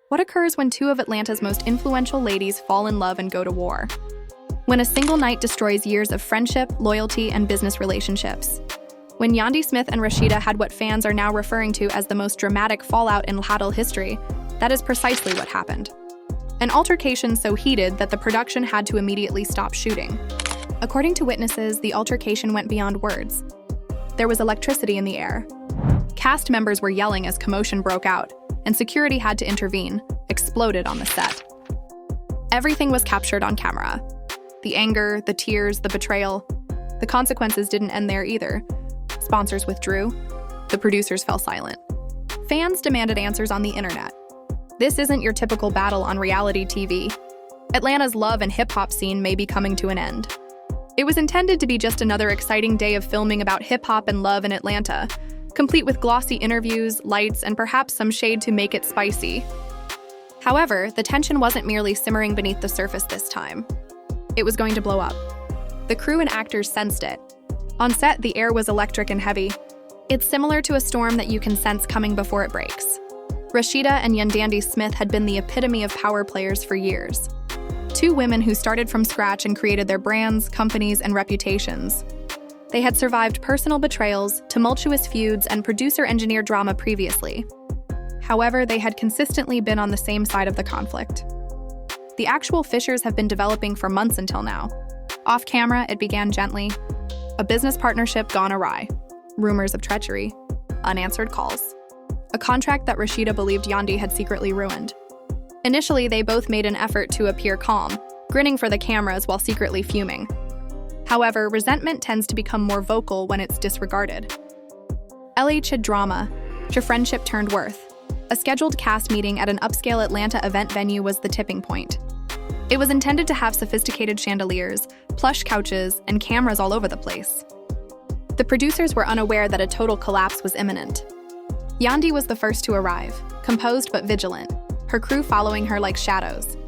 What occurs when two of Atlanta's most influential ladies fall in love and go to war? When a single night destroys years of friendship, loyalty, and business relationships. When Yandy Smith and Rasheeda had what fans are now referring to as the most dramatic fallout in Huddle history, that is precisely what happened. An altercation so heated that the production had to immediately stop shooting. According to witnesses, the altercation went beyond words. There was electricity in the air. Cast members were yelling as commotion broke out, and security had to intervene, exploded on the set. Everything was captured on camera. The anger, the tears, the betrayal. The consequences didn't end there either. Sponsors withdrew. The producers fell silent. Fans demanded answers on the internet. This isn't your typical battle on reality TV. Atlanta's love and hip-hop scene may be coming to an end. It was intended to be just another exciting day of filming about hip-hop and love in Atlanta, complete with glossy interviews, lights, and perhaps some shade to make it spicy. However, the tension wasn't merely simmering beneath the surface this time. It was going to blow up. The crew and actors sensed it. On set, the air was electric and heavy. It's similar to a storm that you can sense coming before it breaks. Rasheeda and Yandy Smith had been the epitome of power players for years. Two women who started from scratch and created their brands, companies, and reputations. They had survived personal betrayals, tumultuous feuds, and producer-engineer drama previously. However, they had consistently been on the same side of the conflict. The actual fissures have been developing for months until now. Off camera, it began gently. A business partnership gone awry. Rumors of treachery. Unanswered calls. A contract that Rasheeda believed Yandy had secretly ruined. Initially, they both made an effort to appear calm, grinning for the cameras while secretly fuming. However, resentment tends to become more vocal when it's disregarded. LH had drama. To friendship turned worth. A scheduled cast meeting at an upscale Atlanta event venue was the tipping point. It was intended to have sophisticated chandeliers, plush couches, and cameras all over the place. The producers were unaware that a total collapse was imminent. Yandy was the first to arrive, composed but vigilant, her crew following her like shadows.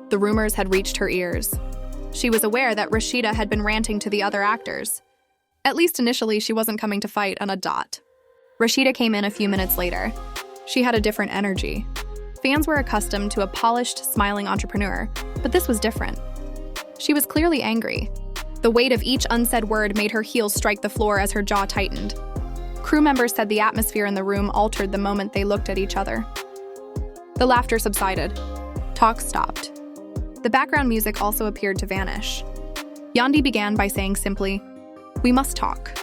The rumors had reached her ears. She was aware that Rasheeda had been ranting to the other actors. At least initially, she wasn't coming to fight on a dot. Rasheeda came in a few minutes later. She had a different energy. Fans were accustomed to a polished, smiling entrepreneur, but this was different. She was clearly angry. The weight of each unsaid word made her heels strike the floor as her jaw tightened. Crew members said the atmosphere in the room altered the moment they looked at each other. The laughter subsided. Talk stopped. The background music also appeared to vanish. Yandy began by saying simply, "We must talk."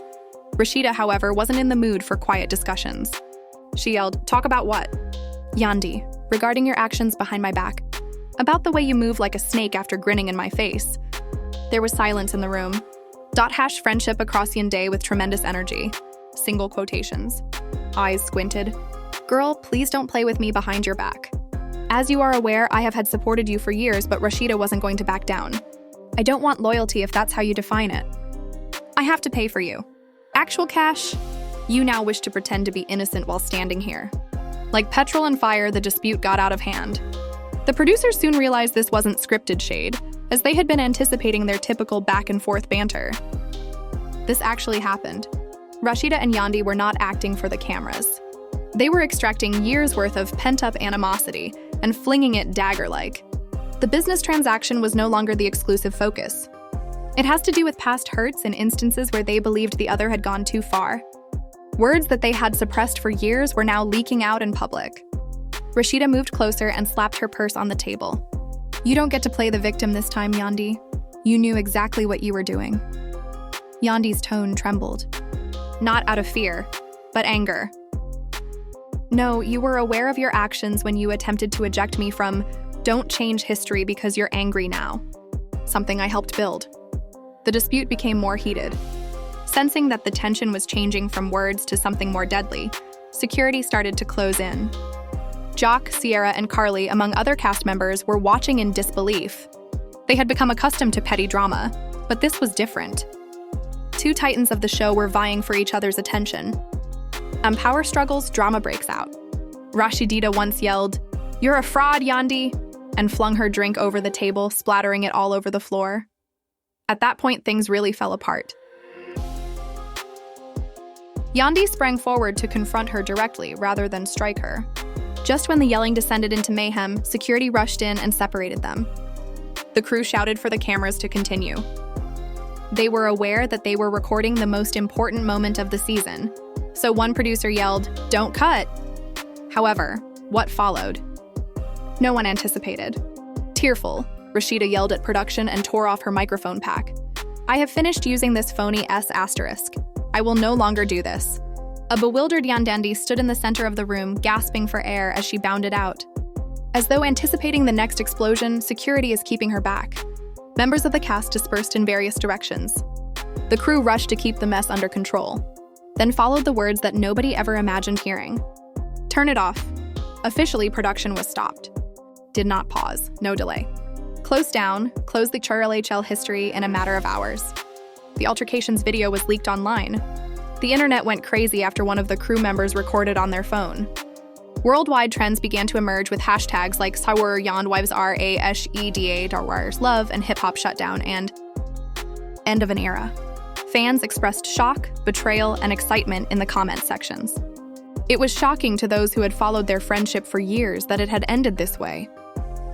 Rasheeda, however, wasn't in the mood for quiet discussions. She yelled, "Talk about what?" "Yandy, regarding your actions behind my back. About the way you move like a snake after grinning in my face." There was silence in the room. Friendship across Yandy with tremendous energy. Single quotations. Eyes squinted. "Girl, please don't play with me behind your back. As you are aware, I have had supported you for years, but Rasheeda wasn't going to back down. I don't want loyalty if that's how you define it. I have to pay for you. Actual cash? You now wish to pretend to be innocent while standing here." Like petrol and fire, the dispute got out of hand. The producers soon realized this wasn't scripted shade, as they had been anticipating their typical back-and-forth banter. This actually happened. Rasheeda and Yandy were not acting for the cameras. They were extracting years' worth of pent-up animosity and flinging it dagger-like. The business transaction was no longer the exclusive focus. It has to do with past hurts and instances where they believed the other had gone too far. Words that they had suppressed for years were now leaking out in public. Rasheeda moved closer and slapped her purse on the table. "You don't get to play the victim this time, Yandy. You knew exactly what you were doing." Yandy's tone trembled. Not out of fear, but anger. "No, you were aware of your actions when you attempted to eject me from Don't Change History because you're angry now. Something I helped build." The dispute became more heated. Sensing that the tension was changing from words to something more deadly, security started to close in. Jock, Sierra, and Carly, among other cast members, were watching in disbelief. They had become accustomed to petty drama, but this was different. Two titans of the show were vying for each other's attention. Power struggles, drama breaks out. Rasheeda once yelled, "You're a fraud, Yandy," and flung her drink over the table, splattering it all over the floor. At that point, things really fell apart. Yandy sprang forward to confront her directly rather than strike her. Just when the yelling descended into mayhem, security rushed in and separated them. The crew shouted for the cameras to continue. They were aware that they were recording the most important moment of the season, so one producer yelled, "Don't cut!" However, what followed? No one anticipated. Tearful, Rasheeda yelled at production and tore off her microphone pack. "I have finished using this phony S***. I will no longer do this." A bewildered Yandy stood in the center of the room, gasping for air as she bounded out. As though anticipating the next explosion, security is keeping her back. Members of the cast dispersed in various directions. The crew rushed to keep the mess under control. Then followed the words that nobody ever imagined hearing. "Turn it off." Officially, production was stopped. Did not pause, no delay. Closed down, closed the HL history in a matter of hours. The altercation's video was leaked online. The internet went crazy after one of the crew members recorded on their phone. Worldwide trends began to emerge with hashtags like Sawar Yandwives Rasheda Darwar's Love and Hip Hop Shutdown and End of an Era. Fans expressed shock, betrayal, and excitement in the comment sections. It was shocking to those who had followed their friendship for years that it had ended this way.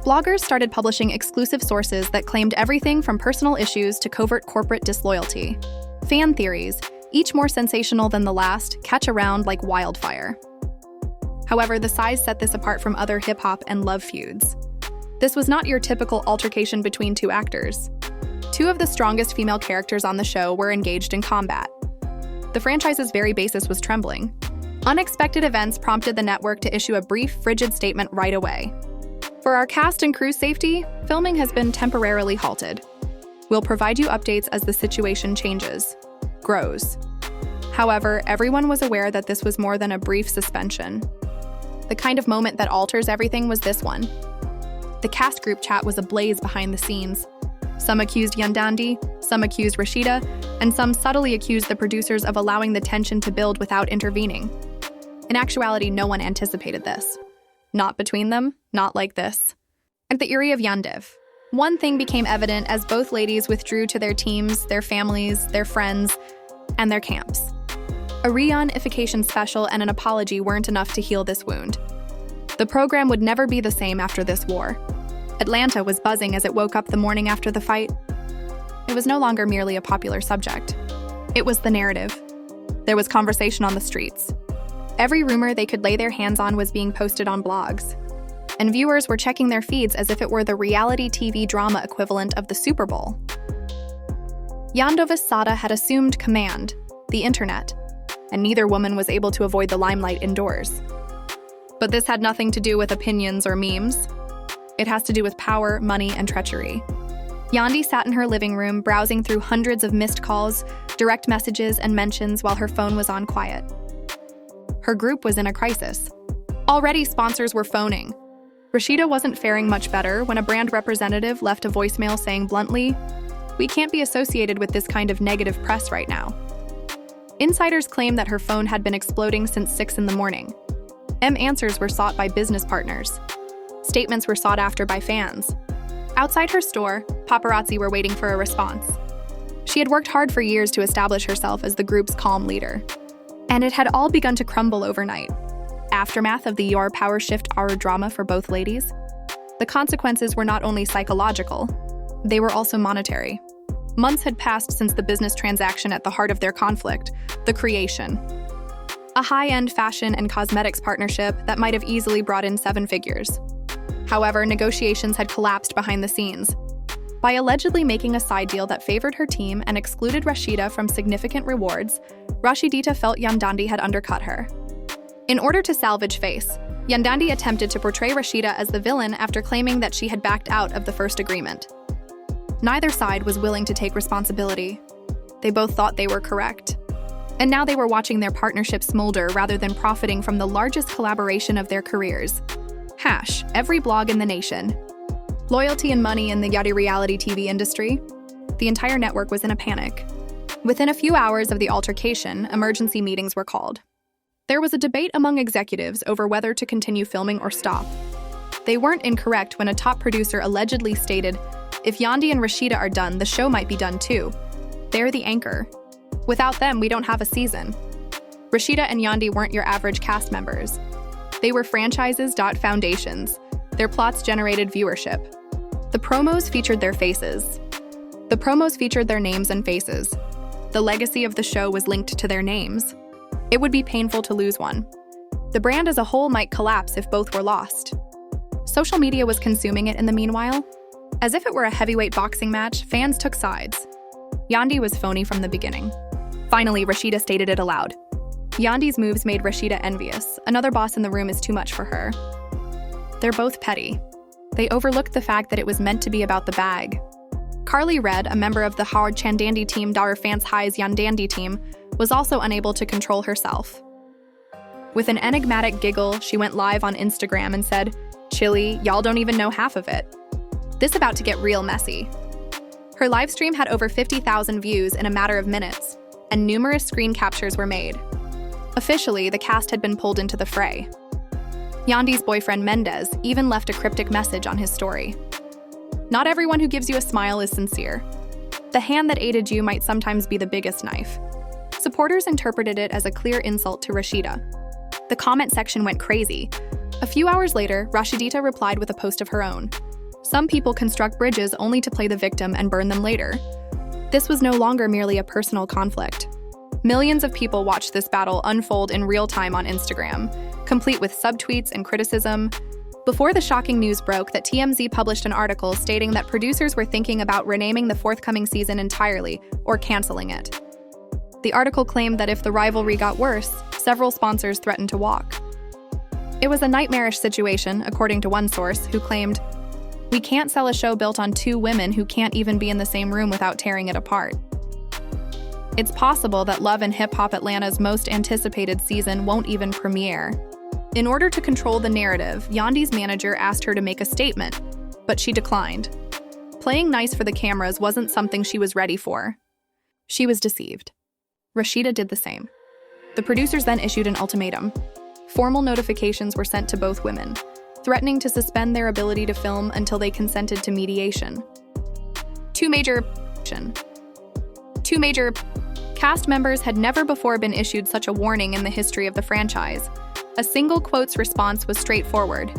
Bloggers started publishing exclusive sources that claimed everything from personal issues to covert corporate disloyalty. Fan theories, each more sensational than the last, catch around like wildfire. However, the size set this apart from other hip-hop and love feuds. This was not your typical altercation between two actors. Two of the strongest female characters on the show were engaged in combat. The franchise's very basis was trembling. Unexpected events prompted the network to issue a brief, frigid statement right away. "For our cast and crew's safety, filming has been temporarily halted. We'll provide you updates as the situation changes, grows." However, everyone was aware that this was more than a brief suspension. The kind of moment that alters everything was this one. The cast group chat was ablaze behind the scenes. Some accused Yandy, some accused Rasheeda, and some subtly accused the producers of allowing the tension to build without intervening. In actuality, no one anticipated this. Not between them, not like this. At the Erie of Yandiv, one thing became evident as both ladies withdrew to their teams, their families, their friends, and their camps. A reunification special and an apology weren't enough to heal this wound. The program would never be the same after this war. Atlanta was buzzing as it woke up the morning after the fight. It was no longer merely a popular subject. It was the narrative. There was conversation on the streets. Every rumor they could lay their hands on was being posted on blogs. And viewers were checking their feeds as if it were the reality TV drama equivalent of the Super Bowl. Yandy Rasheeda had assumed command, the internet, and neither woman was able to avoid the limelight indoors. But this had nothing to do with opinions or memes. It has to do with power, money, and treachery. Yandy sat in her living room, browsing through hundreds of missed calls, direct messages, and mentions while her phone was on quiet. Her group was in a crisis. Already, sponsors were phoning. Rasheeda wasn't faring much better when a brand representative left a voicemail saying bluntly, "We can't be associated with this kind of negative press right now." Insiders claim that her phone had been exploding since 6 in the morning. Answers were sought by business partners. Statements were sought after by fans. Outside her store, paparazzi were waiting for a response. She had worked hard for years to establish herself as the group's calm leader. And it had all begun to crumble overnight. Aftermath of the Your Power Shift Our drama for both ladies. The consequences were not only psychological, they were also monetary. Months had passed since the business transaction at the heart of their conflict, the creation. A high-end fashion and cosmetics partnership that might have easily brought in 7 figures. However, negotiations had collapsed behind the scenes. By allegedly making a side deal that favored her team and excluded Rasheeda from significant rewards, Rasheeda felt Yandy had undercut her. In order to salvage face, Yandy attempted to portray Rasheeda as the villain after claiming that she had backed out of the first agreement. Neither side was willing to take responsibility. They both thought they were correct. And now they were watching their partnership smolder rather than profiting from the largest collaboration of their careers. Every blog in the nation. Loyalty and money in the Yandy reality TV industry. The entire network was in a panic. Within a few hours of the altercation, emergency meetings were called. There was a debate among executives over whether to continue filming or stop. They weren't incorrect when a top producer allegedly stated, "If Yandy and Rasheeda are done, the show might be done too. They're the anchor. Without them, we don't have a season." Rasheeda and Yandy weren't your average cast members. They were franchises.foundations. Their plots generated viewership. The promos featured their faces. The promos featured their names and faces. The legacy of the show was linked to their names. It would be painful to lose one. The brand as a whole might collapse if both were lost. Social media was consuming it in the meanwhile. As if it were a heavyweight boxing match, fans took sides. Yandy was phony from the beginning. Finally, Rasheeda stated it aloud. Yandy's moves made Rasheeda envious. Another boss in the room is too much for her. They're both petty. They overlooked the fact that it was meant to be about the bag. Carly Red, a member of the Howard Chandandy team, Dar Fans High's Yandandy team, was also unable to control herself. With an enigmatic giggle, she went live on Instagram and said, "Chilly, y'all don't even know half of it." This about to get real messy. Her live stream had over 50,000 views in a matter of minutes, and numerous screen captures were made. Officially, the cast had been pulled into the fray. Yandy's boyfriend Mendez even left a cryptic message on his story. Not everyone who gives you a smile is sincere. The hand that aided you might sometimes be the biggest knife. Supporters interpreted it as a clear insult to Rasheeda. The comment section went crazy. A few hours later, Rasheeda replied with a post of her own. Some people construct bridges only to play the victim and burn them later. This was no longer merely a personal conflict. Millions of people watched this battle unfold in real time on Instagram, complete with subtweets and criticism. Before the shocking news broke that TMZ published an article stating that producers were thinking about renaming the forthcoming season entirely or canceling it. The article claimed that if the rivalry got worse, several sponsors threatened to walk. It was a nightmarish situation, according to one source, who claimed, "We can't sell a show built on two women who can't even be in the same room without tearing it apart." It's possible that Love and Hip Hop Atlanta's most anticipated season won't even premiere. In order to control the narrative, Yandy's manager asked her to make a statement, but she declined. Playing nice for the cameras wasn't something she was ready for. She was deceived. Rasheeda did the same. The producers then issued an ultimatum. Formal notifications were sent to both women, threatening to suspend their ability to film until they consented to mediation. Two major cast members had never before been issued such a warning in the history of the franchise. A single quote's response was straightforward.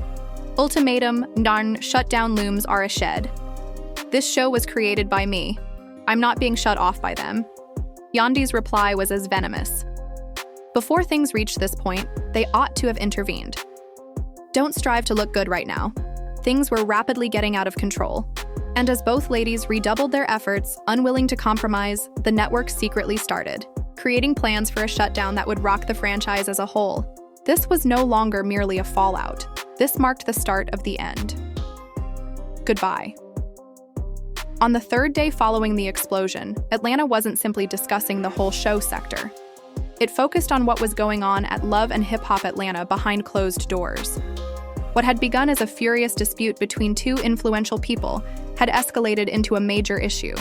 Ultimatum, narn, shutdown looms are a shed. This show was created by me. I'm not being shut off by them. Yandy's reply was as venomous. Before things reached this point, they ought to have intervened. Don't strive to look good right now. Things were rapidly getting out of control. And as both ladies redoubled their efforts, unwilling to compromise, the network secretly started, creating plans for a shutdown that would rock the franchise as a whole. This was no longer merely a fallout. This marked the start of the end. Goodbye. On the third day following the explosion, Atlanta wasn't simply discussing the whole show sector. It focused on what was going on at Love and Hip Hop Atlanta behind closed doors. What had begun as a furious dispute between two influential people had escalated into a major issue.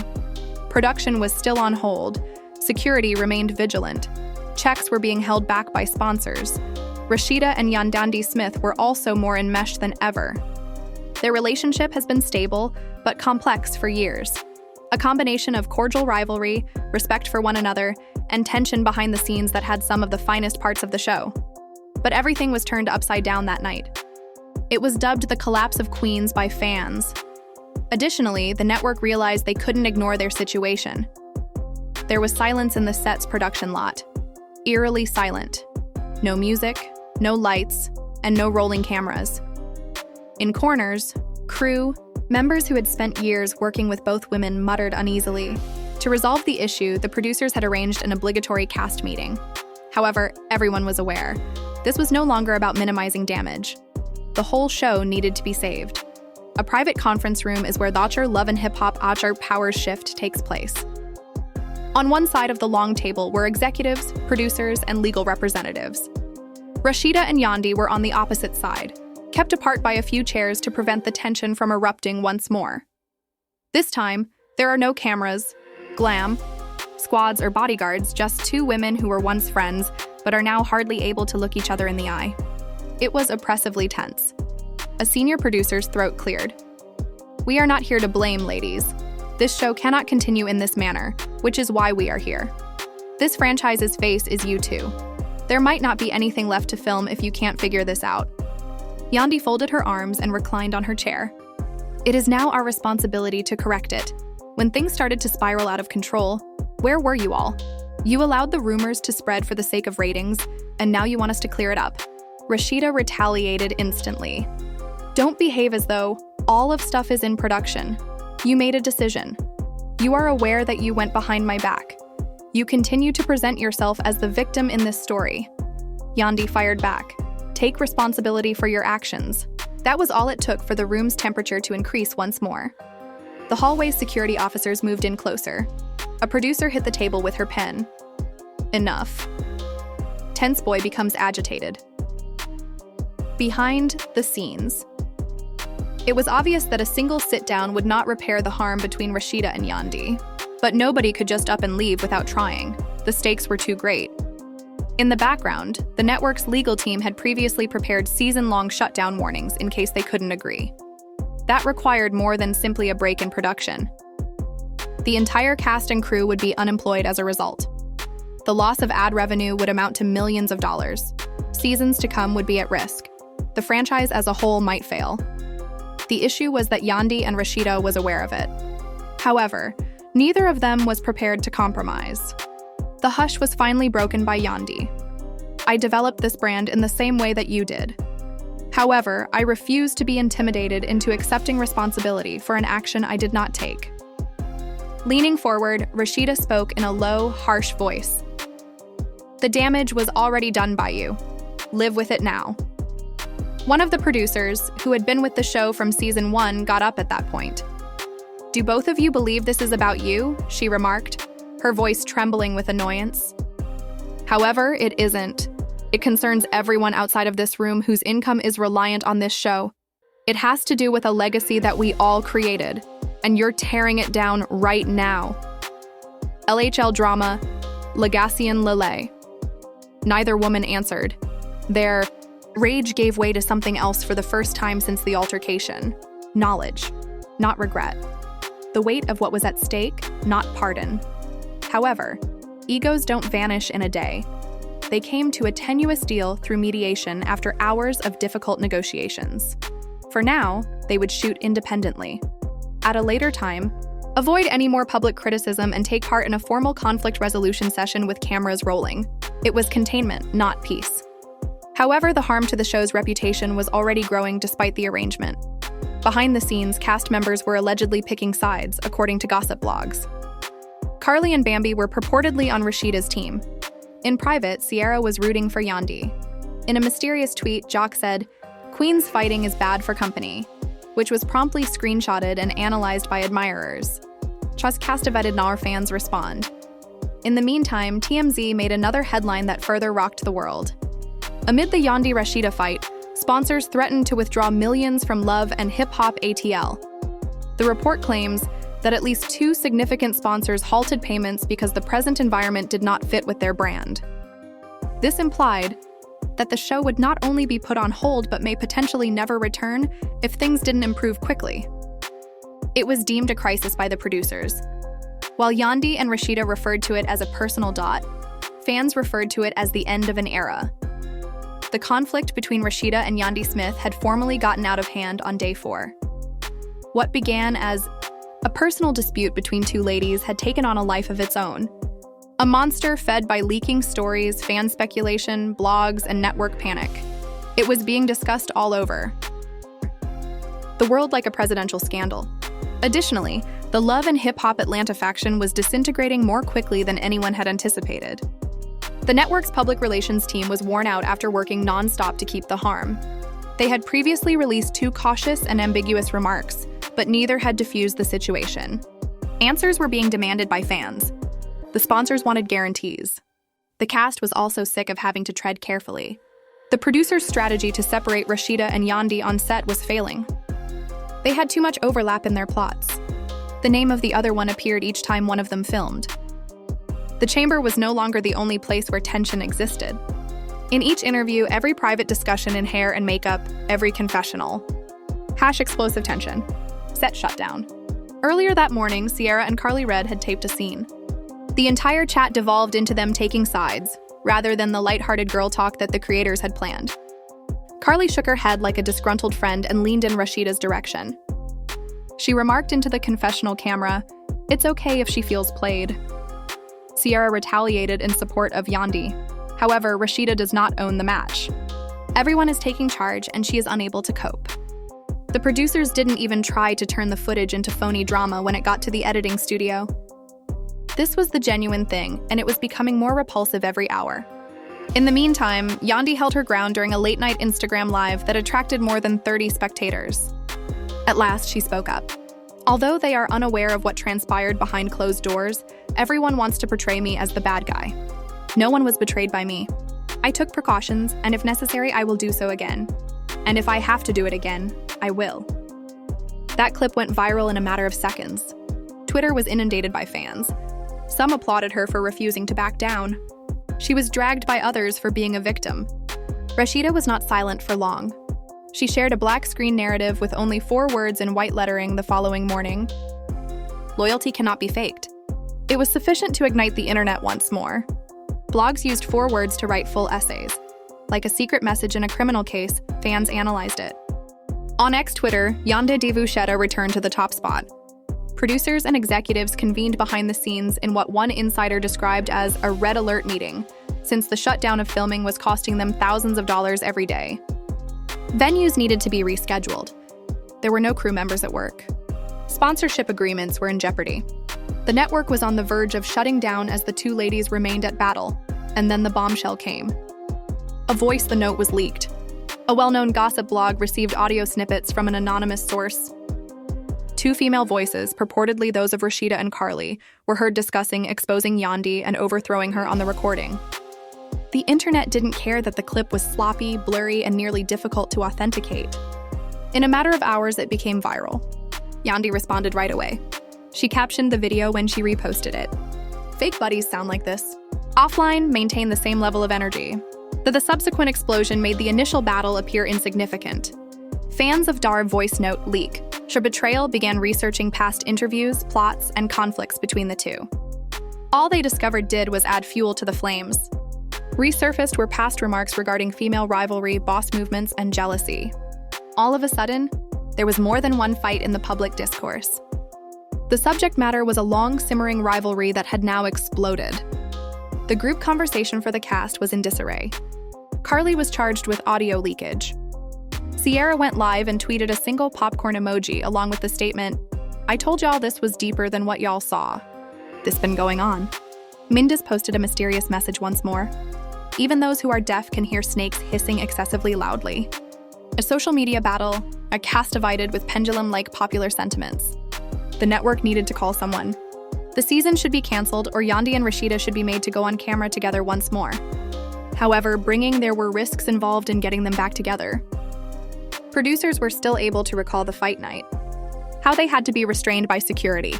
Production was still on hold. Security remained vigilant. Checks were being held back by sponsors. Rasheeda and Yandy Smith were also more enmeshed than ever. Their relationship has been stable, but complex for years. A combination of cordial rivalry, respect for one another, and tension behind the scenes that had some of the finest parts of the show. But everything was turned upside down that night. It was dubbed the collapse of Queens by fans. Additionally, the network realized they couldn't ignore their situation. There was silence in the set's production lot. Eerily silent. No music, no lights, and no rolling cameras. In corners, crew, members who had spent years working with both women muttered uneasily. To resolve the issue, the producers had arranged an obligatory cast meeting. However, everyone was aware. This was no longer about minimizing damage. The whole show needed to be saved. A private conference room is where the Archer Love and Hip Hop Archer Power Shift takes place. On one side of the long table were executives, producers, and legal representatives. Rasheeda and Yandy were on the opposite side, kept apart by a few chairs to prevent the tension from erupting once more. This time, there are no cameras, glam, squads, or bodyguards, just two women who were once friends, but are now hardly able to look each other in the eye. It was oppressively tense. A senior producer's throat cleared. "We are not here to blame, ladies. This show cannot continue in this manner, which is why we are here. This franchise's face is you two. There might not be anything left to film if you can't figure this out. Yandy folded her arms and reclined on her chair. It is now our responsibility to correct it. When things started to spiral out of control, where were you all? You allowed the rumors to spread for the sake of ratings, and now you want us to clear it up. Rasheeda retaliated instantly. Don't behave as though all of stuff is in production. You made a decision. You are aware that you went behind my back. You continue to present yourself as the victim in this story. Yandy fired back. Take responsibility for your actions. That was all it took for the room's temperature to increase once more. The hallway's security officers moved in closer. A producer hit the table with her pen. Enough. Tense boy becomes agitated. Behind the scenes. It was obvious that a single sit-down would not repair the harm between Rasheeda and Yandy. But nobody could just up and leave without trying. The stakes were too great. In the background, the network's legal team had previously prepared season-long shutdown warnings in case they couldn't agree. That required more than simply a break in production. The entire cast and crew would be unemployed as a result. The loss of ad revenue would amount to millions of dollars. Seasons to come would be at risk. The franchise as a whole might fail. The issue was that Yandy and Rasheeda was aware of it. However, neither of them was prepared to compromise. The hush was finally broken by Yandy. I developed this brand in the same way that you did. However, I refused to be intimidated into accepting responsibility for an action I did not take. Leaning forward, Rasheeda spoke in a low, harsh voice. The damage was already done by you. Live with it now. One of the producers, who had been with the show from season 1, got up at that point. Do both of you believe this is about you? She remarked, her voice trembling with annoyance. However, it isn't. It concerns everyone outside of this room whose income is reliant on this show. It has to do with a legacy that we all created, and you're tearing it down right now. LHL drama, Legacian Lele. Neither woman answered. Their rage gave way to something else for the first time since the altercation. Knowledge, not regret. The weight of what was at stake, not pardon. However, egos don't vanish in a day. They came to a tenuous deal through mediation after hours of difficult negotiations. For now, they would shoot independently. At a later time, avoid any more public criticism and take part in a formal conflict resolution session with cameras rolling. It was containment, not peace. However, the harm to the show's reputation was already growing despite the arrangement. Behind the scenes, cast members were allegedly picking sides, according to gossip blogs. Carly and Bambi were purportedly on Rasheeda's team. In private, Sierra was rooting for Yandy. In a mysterious tweet, Jock said, "Queens fighting is bad for company," which was promptly screenshotted and analyzed by admirers. Trust castivated Nar fans respond. In the meantime, TMZ made another headline that further rocked the world. Amid the Yandy Rasheeda fight, sponsors threatened to withdraw millions from Love and Hip Hop ATL. The report claims that at least 2 significant sponsors halted payments because the present environment did not fit with their brand. This implied that the show would not only be put on hold but may potentially never return if things didn't improve quickly. It was deemed a crisis by the producers. While Yandy and Rasheeda referred to it as a personal dot, fans referred to it as the end of an era. The conflict between Rasheeda and Yandy Smith had formally gotten out of hand on day 4. What began as a personal dispute between two ladies had taken on a life of its own. A monster fed by leaking stories, fan speculation, blogs, and network panic. It was being discussed all over the world like a presidential scandal. Additionally, the Love and Hip Hop Atlanta faction was disintegrating more quickly than anyone had anticipated. The network's public relations team was worn out after working non-stop to keep the harm. They had previously released 2 cautious and ambiguous remarks, but neither had diffused the situation. Answers were being demanded by fans. The sponsors wanted guarantees. The cast was also sick of having to tread carefully. The producers' strategy to separate Rasheeda and Yandy on set was failing. They had too much overlap in their plots. The name of the other one appeared each time one of them filmed. The chamber was no longer the only place where tension existed. In each interview, every private discussion in hair and makeup, every confessional. #explosive tension. Set shutdown. Earlier that morning, Sierra and Carly Red had taped a scene. The entire chat devolved into them taking sides. rather than the lighthearted girl talk that the creators had planned. Carly shook her head like a disgruntled friend and leaned in Rasheeda's direction. She remarked into the confessional camera, "It's okay if she feels played." Sierra retaliated in support of Yandy. However, Rasheeda does not own the match. Everyone is taking charge and she is unable to cope. The producers didn't even try to turn the footage into phony drama when it got to the editing studio. This was the genuine thing, and it was becoming more repulsive every hour. In the meantime, Yandy held her ground during a late-night Instagram live that attracted more than 30 spectators. At last, she spoke up. Although they are unaware of what transpired behind closed doors, everyone wants to portray me as the bad guy. No one was betrayed by me. I took precautions, and if necessary, I will do so again. And if I have to do it again, I will. That clip went viral in a matter of seconds. Twitter was inundated by fans. Some applauded her for refusing to back down. She was dragged by others for being a victim. Rasheeda was not silent for long. She shared a black screen narrative with only 4 words in white lettering the following morning. Loyalty cannot be faked. It was sufficient to ignite the internet once more. Blogs used 4 words to write full essays. Like a secret message in a criminal case, fans analyzed it. On X Twitter, Yandy Rasheeda returned to the top spot. Producers and executives convened behind the scenes in what one insider described as a red alert meeting, since the shutdown of filming was costing them thousands of dollars every day. Venues needed to be rescheduled. There were no crew members at work. Sponsorship agreements were in jeopardy. The network was on the verge of shutting down as the 2 ladies remained at battle, and then the bombshell came. A voice the note was leaked. A well-known gossip blog received audio snippets from an anonymous source. 2 female voices, purportedly those of Rasheeda and Carly, were heard discussing exposing Yandy and overthrowing her on the recording. The internet didn't care that the clip was sloppy, blurry, and nearly difficult to authenticate. In a matter of hours, it became viral. Yandy responded right away. She captioned the video when she reposted it. Fake buddies sound like this. Offline, maintain the same level of energy. The subsequent explosion made the initial battle appear insignificant. Fans of Dar voice note leak. Her betrayal began researching past interviews, plots, and conflicts between the 2. All they discovered was add fuel to the flames. Resurfaced were past remarks regarding female rivalry, boss movements, and jealousy. All of a sudden, there was more than one fight in the public discourse. The subject matter was a long, simmering rivalry that had now exploded. The group conversation for the cast was in disarray. Carly was charged with audio leakage. Sierra went live and tweeted a single popcorn emoji along with the statement, "I told y'all this was deeper than what y'all saw. This been going on." Mindis posted a mysterious message once more. Even those who are deaf can hear snakes hissing excessively loudly. A social media battle, a cast divided with pendulum-like popular sentiments. The network needed to call someone. The season should be canceled or Yandy and Rasheeda should be made to go on camera together once more. However, there were risks involved in getting them back together. Producers were still able to recall the fight night. How they had to be restrained by security.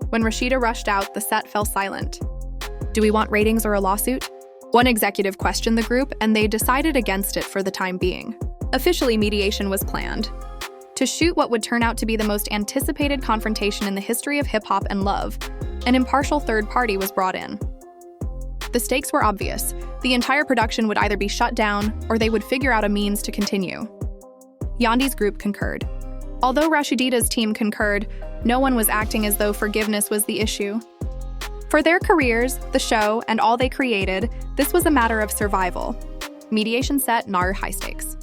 When Rasheeda rushed out, the set fell silent. Do we want ratings or a lawsuit? One executive questioned the group, and they decided against it for the time being. Officially, mediation was planned. To shoot what would turn out to be the most anticipated confrontation in the history of hip-hop and love, an impartial third party was brought in. The stakes were obvious. The entire production would either be shut down, or they would figure out a means to continue. Yandy's group concurred. Although Rasheeda's team concurred, no one was acting as though forgiveness was the issue. For their careers, the show, and all they created, this was a matter of survival. Mediation set nar high stakes.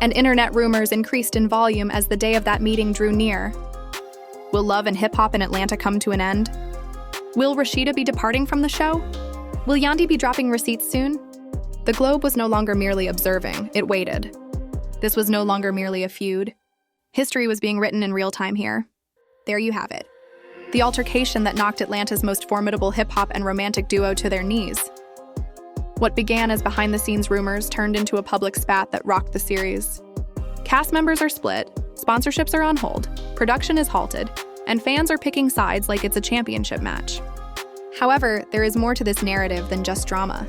And internet rumors increased in volume as the day of that meeting drew near. Will love and hip-hop in Atlanta come to an end? Will Rasheeda be departing from the show? Will Yandy be dropping receipts soon? The globe was no longer merely observing, it waited. This was no longer merely a feud. History was being written in real time here. There you have it. The altercation that knocked Atlanta's most formidable hip-hop and romantic duo to their knees. What began as behind-the-scenes rumors turned into a public spat that rocked the series. Cast members are split, sponsorships are on hold, production is halted, and fans are picking sides like it's a championship match. However, there is more to this narrative than just drama.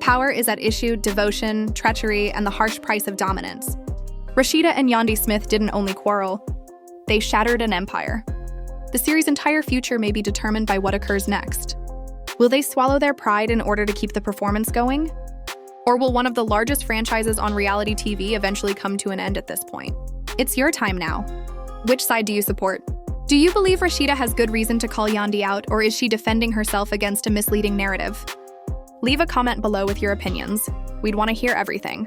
Power is at issue, devotion, treachery, and the harsh price of dominance. Rasheeda and Yandy Smith didn't only quarrel, they shattered an empire. The series' entire future may be determined by what occurs next. Will they swallow their pride in order to keep the performance going? Or will one of the largest franchises on reality TV eventually come to an end at this point? It's your time now. Which side do you support? Do you believe Rasheeda has good reason to call Yandy out, or is she defending herself against a misleading narrative? Leave a comment below with your opinions. We'd want to hear everything.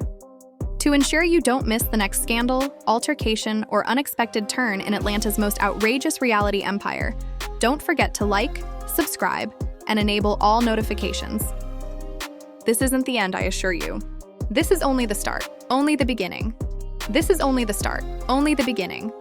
To ensure you don't miss the next scandal, altercation, or unexpected turn in Atlanta's most outrageous reality empire, don't forget to like, subscribe, and enable all notifications. This isn't the end, I assure you. This is only the start, only the beginning. This is only the start, only the beginning.